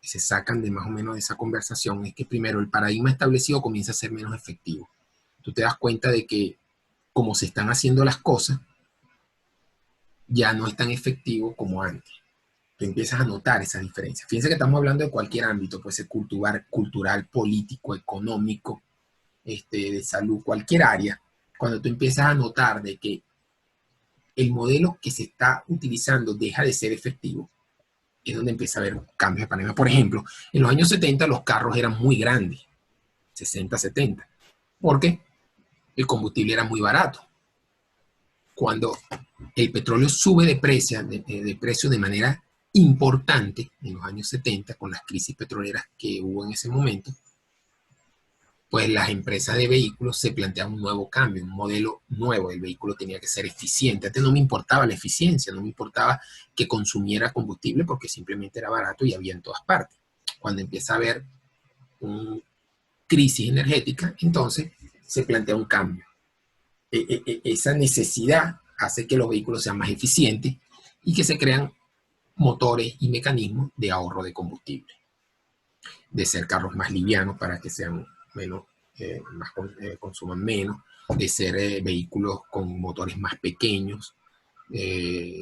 Speaker 1: se sacan de más o menos de esa conversación. Es que primero el paradigma establecido comienza a ser menos efectivo. Tú te das cuenta de que como se están haciendo las cosas, ya no es tan efectivo como antes. Tú empiezas a notar esa diferencia. Fíjense que estamos hablando de cualquier ámbito, puede ser cultural, político, económico, de salud, cualquier área. Cuando tú empiezas a notar de que el modelo que se está utilizando deja de ser efectivo, es donde empieza a haber cambios de paradigma. Por ejemplo, en los años 70 los carros eran muy grandes, 60, 70, porque el combustible era muy barato. Cuando el petróleo sube de precio de manera importante en los años 70, con las crisis petroleras que hubo en ese momento, pues las empresas de vehículos se planteaban un nuevo cambio, un modelo nuevo. El vehículo tenía que ser eficiente. Antes no me importaba la eficiencia, no me importaba que consumiera combustible porque simplemente era barato y había en todas partes. Cuando empieza a haber una crisis energética, entonces se plantea un cambio. Esa necesidad hace que los vehículos sean más eficientes y que se crean motores y mecanismos de ahorro de combustible, de ser carros más livianos para que sean menos, consuman menos, de ser vehículos con motores más pequeños,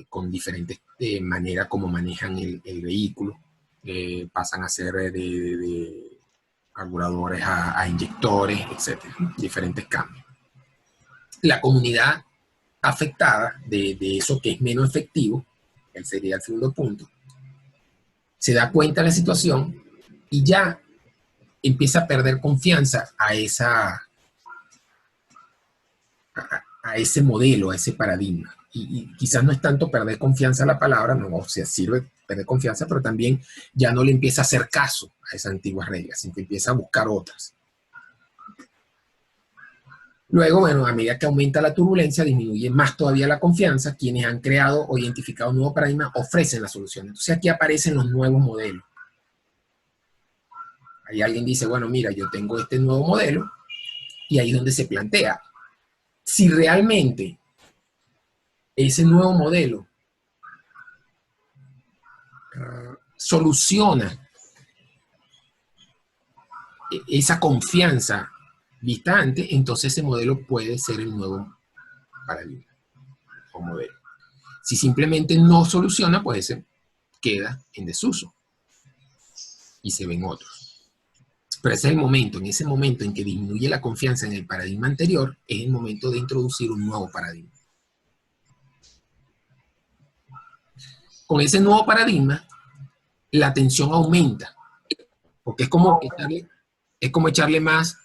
Speaker 1: con diferentes maneras como manejan el vehículo, pasan a ser de carburadores a inyectores, etcétera, diferentes cambios. La comunidad afectada de eso que es menos efectivo, él sería el segundo punto, se da cuenta de la situación y ya empieza a perder confianza a ese modelo, a ese paradigma. Y quizás no es tanto perder confianza la palabra, no, o sea, sirve perder confianza, pero también ya no le empieza a hacer caso a esas antiguas reglas, sino que empieza a buscar otras. Luego, bueno, a medida que aumenta la turbulencia, disminuye más todavía la confianza. Quienes han creado o identificado un nuevo paradigma ofrecen la solución. Entonces aquí aparecen los nuevos modelos. Ahí alguien dice, bueno, mira, yo tengo este nuevo modelo, y ahí es donde se plantea si realmente ese nuevo modelo soluciona esa confianza vista antes, entonces ese modelo puede ser el nuevo paradigma o modelo. Si simplemente no soluciona, pues ese queda en desuso y se ven otros. Pero ese es el momento, en ese momento en que disminuye la confianza en el paradigma anterior, es el momento de introducir un nuevo paradigma. Con ese nuevo paradigma, la tensión aumenta, porque es como echarle más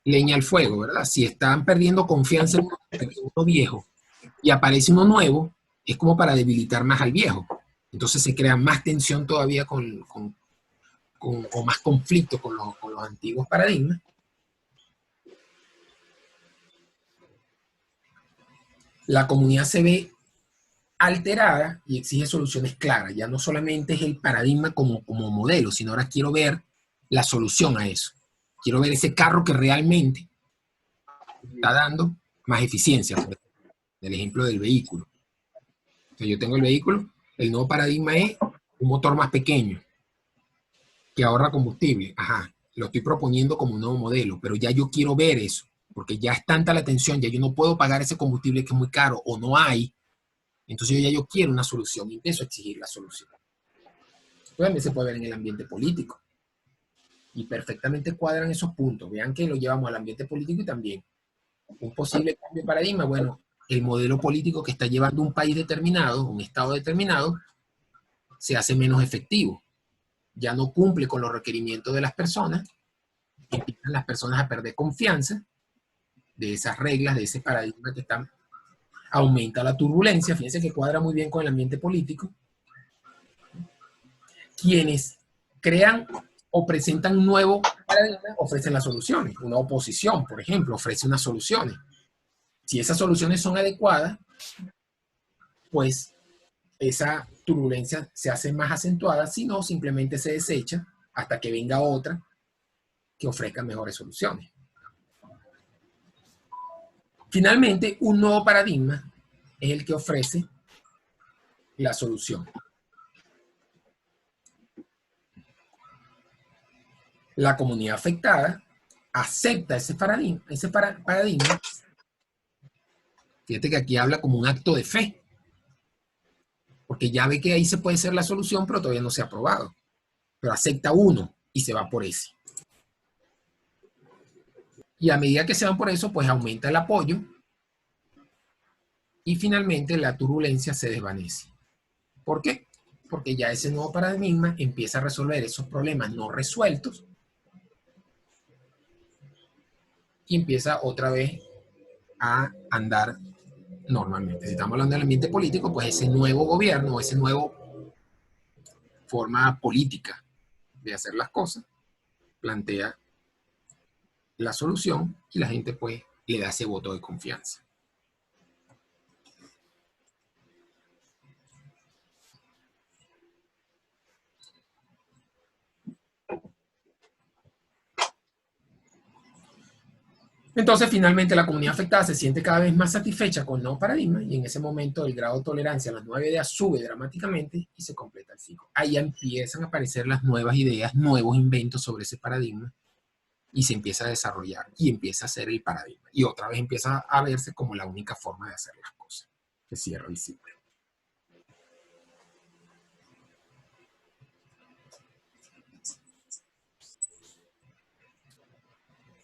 Speaker 1: leña al fuego, ¿verdad? Si están perdiendo confianza en uno viejo y aparece uno nuevo, es como para debilitar más al viejo. Entonces se crea más tensión todavía o más conflicto con los antiguos paradigmas. La comunidad se ve alterada y exige soluciones claras. Ya no solamente es el paradigma como modelo, sino ahora quiero ver la solución a eso. Quiero ver ese carro que realmente está dando más eficiencia. El ejemplo del vehículo. Entonces yo tengo el vehículo, el nuevo paradigma es un motor más pequeño que ahorra combustible. Ajá, lo estoy proponiendo como un nuevo modelo, pero ya yo quiero ver eso, porque ya es tanta la tensión, ya yo no puedo pagar ese combustible que es muy caro o no hay. Entonces yo quiero una solución y empiezo a exigir la solución. También se puede ver en el ambiente político. Y perfectamente cuadran esos puntos. Vean que lo llevamos al ambiente político y también un posible cambio de paradigma. Bueno, el modelo político que está llevando un país determinado, un estado determinado, se hace menos efectivo. Ya no cumple con los requerimientos de las personas. Empiezan las personas a perder confianza de esas reglas, de ese paradigma que están. Aumenta la turbulencia. Fíjense que cuadra muy bien con el ambiente político. Quienes crean o presentan un nuevo paradigma ofrecen las soluciones. Una oposición, por ejemplo, ofrece unas soluciones. Si esas soluciones son adecuadas, pues esa turbulencia se hace más acentuada, si no, simplemente se desecha hasta que venga otra que ofrezca mejores soluciones. Finalmente, un nuevo paradigma es el que ofrece la solución. La comunidad afectada acepta ese paradigma, Fíjate que aquí habla como un acto de fe, porque ya ve que ahí se puede ser la solución, pero todavía no se ha aprobado. Pero acepta uno y se va por ese. Y a medida que se van por eso, pues aumenta el apoyo y finalmente la turbulencia se desvanece. ¿Por qué? Porque ya ese nuevo paradigma empieza a resolver esos problemas no resueltos y empieza otra vez a andar normalmente. Si estamos hablando del ambiente político, pues ese nuevo gobierno, esa nueva forma política de hacer las cosas, plantea la solución y la gente pues le da ese voto de confianza. Entonces, finalmente, la comunidad afectada se siente cada vez más satisfecha con el nuevo paradigma y en ese momento el grado de tolerancia a las nuevas ideas sube dramáticamente y se completa el ciclo. Ahí empiezan a aparecer las nuevas ideas, nuevos inventos sobre ese paradigma y se empieza a desarrollar y empieza a ser el paradigma. Y otra vez empieza a verse como la única forma de hacer las cosas. Que cierro el ciclo.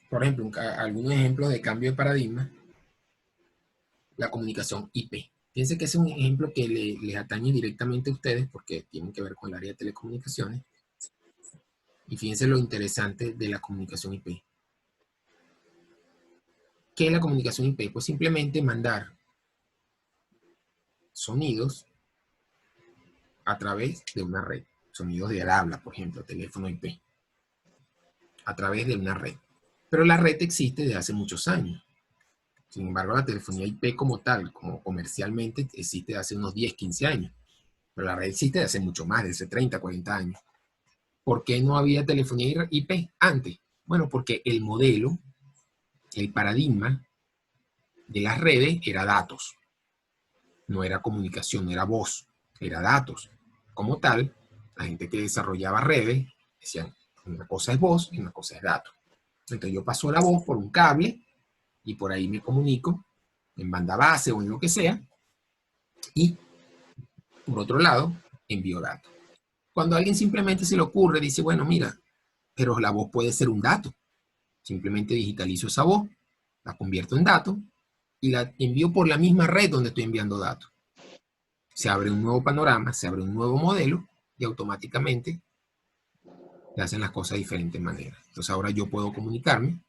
Speaker 1: Por ejemplo, algunos ejemplos de cambio de paradigma. La comunicación IP. Fíjense que ese es un ejemplo que les atañe directamente a ustedes porque tienen que ver con el área de telecomunicaciones. Y fíjense lo interesante de la comunicación IP. ¿Qué es la comunicación IP? Pues simplemente mandar sonidos a través de una red. Sonidos del habla, por ejemplo, teléfono IP. A través de una red. Pero la red existe desde hace muchos años. Sin embargo, la telefonía IP como tal, como comercialmente, existe desde hace unos 10, 15 años. Pero la red existe desde hace mucho más, desde 30, 40 años. ¿Por qué no había telefonía IP antes? Bueno, porque el modelo, el paradigma de las redes era datos. No era comunicación, no era voz, era datos. Como tal, la gente que desarrollaba redes decían, una cosa es voz y una cosa es datos. Entonces yo paso la voz por un cable y por ahí me comunico en banda base o en lo que sea, y por otro lado, envío datos. Cuando a alguien simplemente se le ocurre, dice, bueno, mira, pero la voz puede ser un dato. Simplemente digitalizo esa voz, la convierto en datos y la envío por la misma red donde estoy enviando datos. Se abre un nuevo panorama, se abre un nuevo modelo y automáticamente se hacen las cosas de diferentes maneras. Entonces ahora yo puedo comunicarme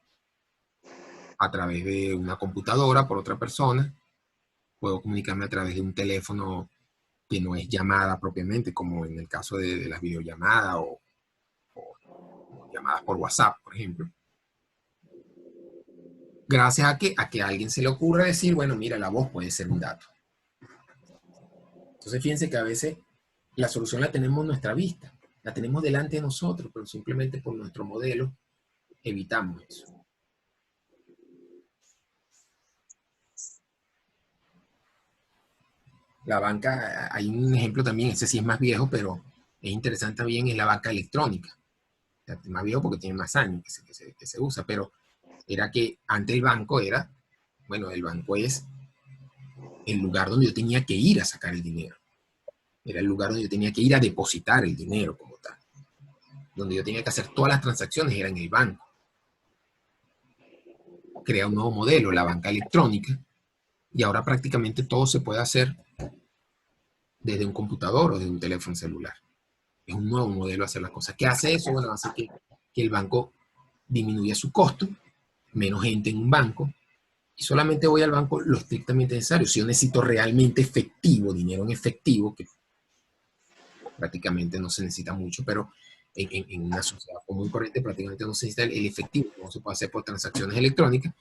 Speaker 1: a través de una computadora por otra persona, puedo comunicarme a través de un teléfono que no es llamada propiamente, como en el caso de las videollamadas o llamadas por WhatsApp, por ejemplo. Gracias a que a alguien se le ocurra decir, bueno, mira, la voz puede ser un dato. Entonces fíjense que a veces la solución la tenemos en nuestra vista, la tenemos delante de nosotros, pero simplemente por nuestro modelo evitamos eso. La banca, hay un ejemplo también, ese sí es más viejo, pero es interesante también, es la banca electrónica. O sea, más viejo porque tiene más años que se usa, pero era que antes el banco era, bueno, el banco es el lugar donde yo tenía que ir a sacar el dinero. Era el lugar donde yo tenía que ir a depositar el dinero como tal. Donde yo tenía que hacer todas las transacciones era en el banco. Crea un nuevo modelo, la banca electrónica, y ahora prácticamente todo se puede hacer desde un computador o desde un teléfono celular. Es un nuevo modelo de hacer las cosas. ¿Qué hace eso? Bueno, hace que el banco disminuya su costo, menos gente en un banco, y solamente voy al banco lo estrictamente necesario. Si yo necesito realmente efectivo, dinero en efectivo, que prácticamente no se necesita mucho, pero en una sociedad común y corriente prácticamente no se necesita el efectivo, no se puede hacer por transacciones electrónicas,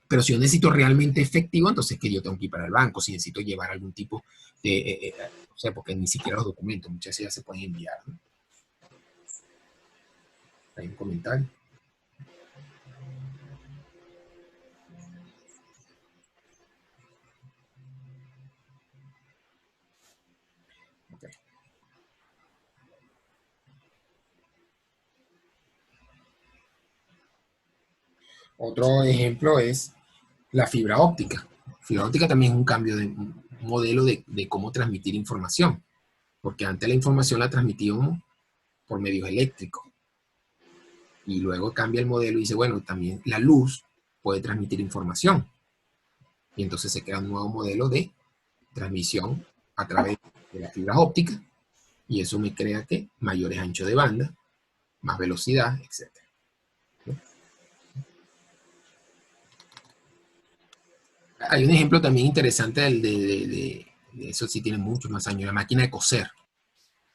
Speaker 1: pero si yo necesito realmente efectivo, entonces que yo tengo que ir para el banco, si necesito llevar algún tipo de, no sé, porque ni siquiera los documentos muchas veces ya se pueden enviar, ¿no? Hay un comentario. Okay. Otro ejemplo es la fibra óptica. La fibra óptica también es un cambio de un modelo de cómo transmitir información, porque antes la información la transmitíamos por medios eléctricos, y luego cambia el modelo y dice, bueno, también la luz puede transmitir información, y entonces se crea un nuevo modelo de transmisión a través de las fibras ópticas, y eso me crea que mayores anchos de banda, más velocidad, etc. Hay un ejemplo también interesante de eso sí tiene muchos más años, la máquina de coser.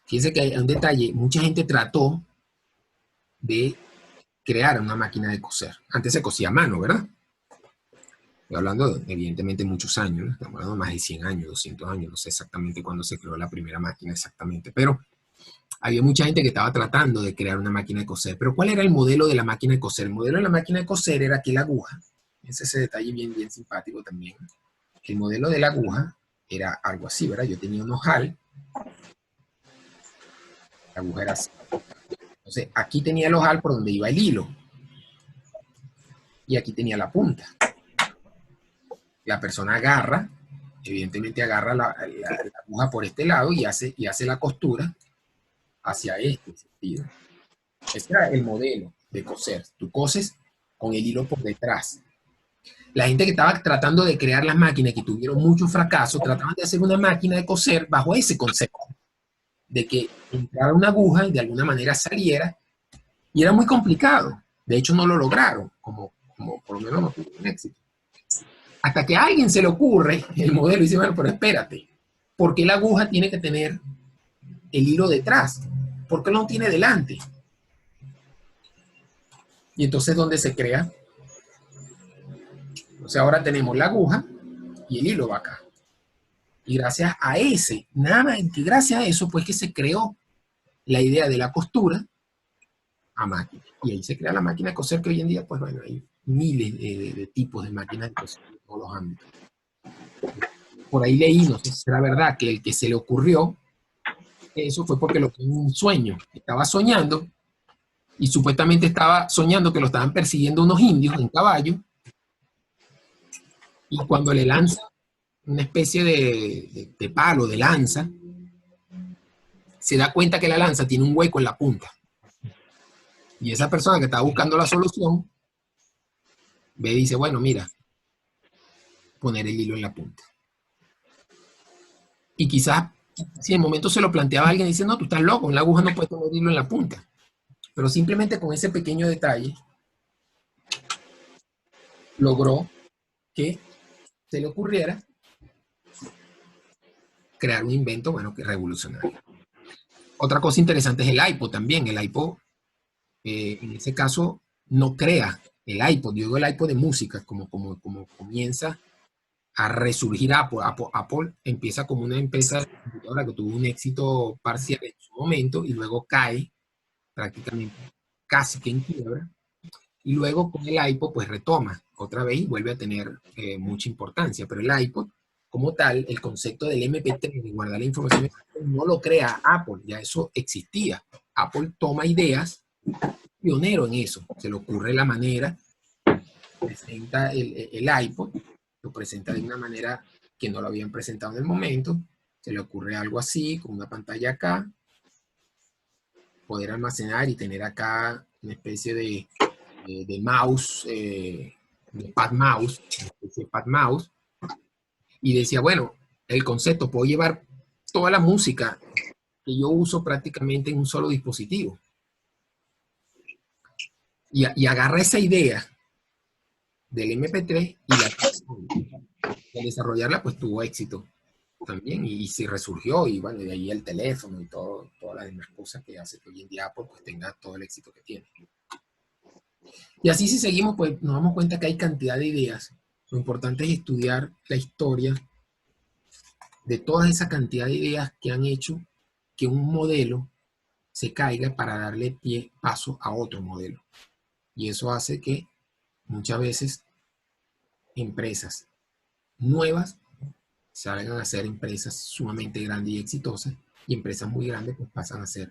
Speaker 1: Fíjense que hay un detalle, mucha gente trató de crear una máquina de coser. Antes se cosía a mano, ¿verdad? Estoy hablando de, evidentemente, muchos años, ¿no? Estamos hablando de más de 100 años, 200 años, no sé exactamente cuándo se creó la primera máquina exactamente, pero había mucha gente que estaba tratando de crear una máquina de coser. Pero ¿cuál era el modelo de la máquina de coser? El modelo de la máquina de coser era que la aguja, ese detalle bien simpático también, el modelo de la aguja era algo así, ¿verdad? Yo tenía un ojal, la aguja era así. Entonces, aquí tenía el ojal por donde iba el hilo, y aquí tenía la punta. La persona agarra, evidentemente agarra la aguja por este lado y hace la costura hacia este sentido. Ese era el modelo de coser. Tú coses con el hilo por detrás. La gente que estaba tratando de crear las máquinas, que tuvieron mucho fracaso, trataban de hacer una máquina de coser bajo ese concepto, de que entrara una aguja y de alguna manera saliera, y era muy complicado. De hecho, no lo lograron, como por lo menos no tuvieron éxito. Hasta que a alguien se le ocurre el modelo y dice, bueno, pero espérate, ¿por qué la aguja tiene que tener el hilo detrás? ¿Por qué no tiene delante? Y entonces, ¿dónde se crea? O sea, ahora tenemos la aguja y el hilo va acá. Y gracias a gracias a eso, pues que se creó la idea de la costura a máquina. Y ahí se crea la máquina de coser, que hoy en día, pues bueno, hay miles de tipos de máquinas de coser en todos los ámbitos. Por ahí leí, no sé si será verdad, que el que se le ocurrió eso fue porque lo tuvo un sueño. Estaba soñando y supuestamente estaba soñando que lo estaban persiguiendo unos indios en caballo. Y cuando le lanza una especie de palo, de lanza, se da cuenta que la lanza tiene un hueco en la punta. Y esa persona que está buscando la solución, ve y dice, bueno, mira, poner el hilo en la punta. Y quizás, si en el momento se lo planteaba alguien, dice, no, tú estás loco, una aguja no puede tener hilo en la punta. Pero simplemente con ese pequeño detalle, logró que se le ocurriera crear un invento, bueno, que revolucionario. Otra cosa interesante es el iPod también. El iPod, en ese caso, no crea el iPod. Yo digo el iPod de música, como comienza a resurgir Apple. Apple empieza como una empresa de computadora que tuvo un éxito parcial en su momento y luego cae prácticamente casi que en quiebra. Y luego con el iPod pues retoma otra vez y vuelve a tener mucha importancia. Pero el iPod como tal, el concepto del MP3 de guardar la información no lo crea Apple, ya eso existía. Apple toma ideas, pionero en eso, se le ocurre la manera, presenta el iPod, lo presenta de una manera que no lo habían presentado en el momento, se le ocurre algo así, con una pantalla acá, poder almacenar y tener acá una especie de mouse, de pad mouse, una especie de pad mouse, y decía, bueno, el concepto, puedo llevar toda la música que yo uso prácticamente en un solo dispositivo. Y agarra esa idea del MP3 y al desarrollarla pues tuvo éxito también y se resurgió y bueno, de ahí el teléfono y todo, todas las demás cosas que hace que hoy en día Apple pues tenga todo el éxito que tiene. Y así si seguimos pues nos damos cuenta que hay cantidad de ideas. Lo importante es estudiar la historia de toda esa cantidad de ideas que han hecho que un modelo se caiga para darle paso a otro modelo. Y eso hace que muchas veces empresas nuevas salgan a ser empresas sumamente grandes y exitosas y empresas muy grandes pues pasan a ser